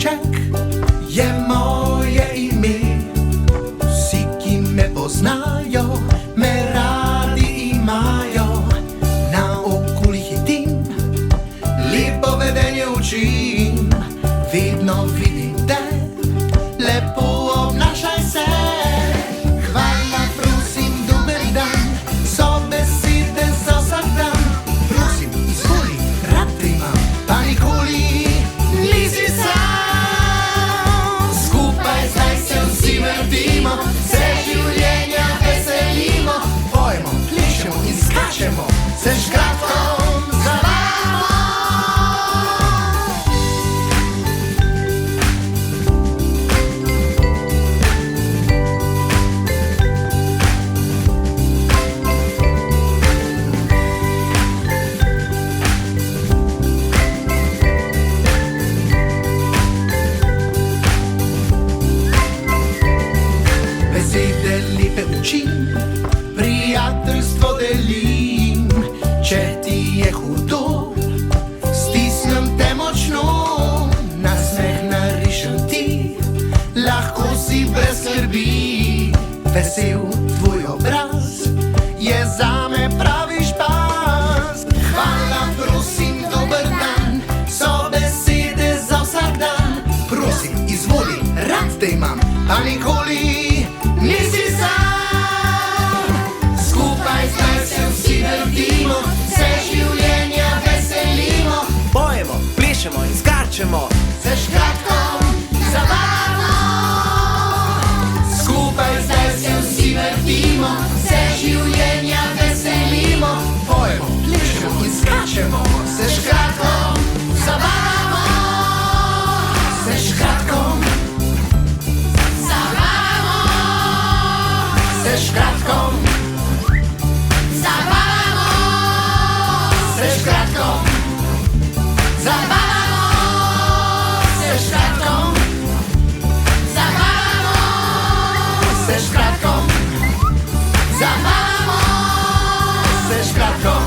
František je moje ime. Vsi, ki me poznajo, me radi imajo. Na okoli hitim, lepo vedenje učim. Vedno vidim te, lepo obnašaj se. Hvala, prosim, dober dan, so besede za vsak dan. Prosim, izvoli, rad te imam, pa nikoli nisi sam. Skupaj zdaj se vsi vrtimo, se življenja veselimo. Pojmo, plešemo in skačemo, se škratkom zavajamo. Besede lepe učim, prijateljstvo delim. Če ti je hudo, stisnem te močno. Nasmeh narišem ti, lahko si brez skrbi. Vesel tvoj obraz je zame pravi špas. Hvala, prosim, dober dan, so besede za vsak dan. Prosim, izvoli, rad te imam, pa nikoli nisi sam. Skupaj zdaj se vsi vrtimo, se življenja veselimo. Pojemo, plešemo in skačemo, Se škratkom zabavamo. Skupaj zdaj se vsi vrtimo, se življenja veselimo. Pojemo, plešemo in skačemo, se škratkom zabavamo. Se škratkom zabavamo. Se škratkom zabavamo. Se škratkom zabavamo. Se škratkom zabavamo. Se škratkom zabavamo. Se škratkom